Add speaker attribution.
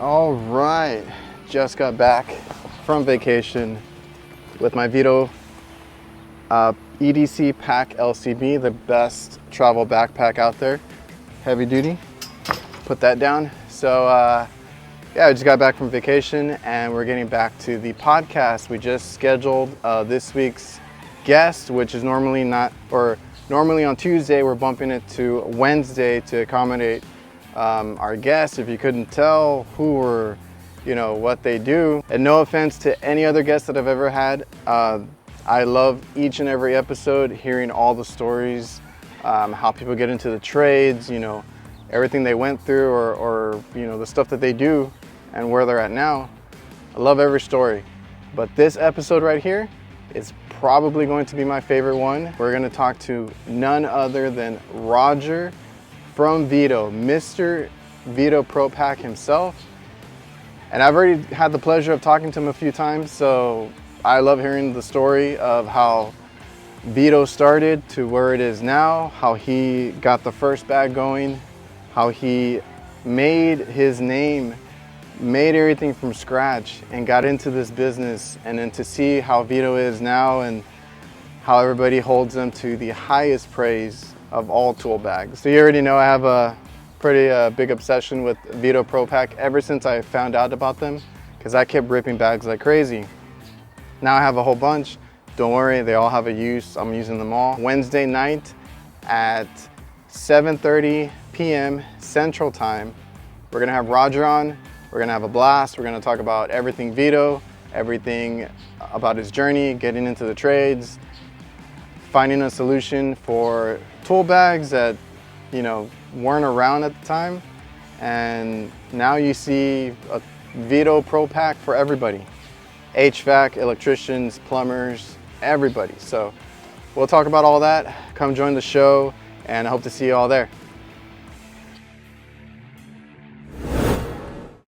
Speaker 1: All right, just got back from vacation with my Veto EDC Pac LCB, the best travel backpack out there. Heavy duty, put that down. So yeah, I just got back from vacation and we're getting back to the podcast. We just scheduled this week's guest, which is normally on Tuesday. We're bumping it to Wednesday to accommodate our guests. If you couldn't tell who or what they do, and no offense to any other guests that I've ever had, I love each and every episode, hearing all the stories, how people get into the trades, everything they went through, or the stuff that they do and where they're at now. I love every story, but this episode right here is probably going to be my favorite one. We're going to talk to none other than Roger from Veto, Mr. Veto Pro Pac himself. And I've already had the pleasure of talking to him a few times, so I love hearing the story of how Veto started to where it is now, how he got the first bag going, how he made his name, made everything from scratch and got into this business, and then to see how Veto is now and how everybody holds them to the highest praise of all tool bags. So you already know I have a pretty big obsession with Veto Pro Pac ever since I found out about them, because I kept ripping bags like crazy. Now I have a whole bunch. Don't worry, they all have a use. I'm using them all. Wednesday night at 7:30 p.m. Central Time, we're gonna have Roger on. We're gonna have a blast. We're gonna talk about everything Veto, everything about his journey, getting into the trades, finding a solution for tool bags that weren't around at the time, and now you see a Veto Pro Pac for everybody. HVAC, electricians, plumbers, everybody. So we'll talk about all that. Come join the show, and I hope to see you all there.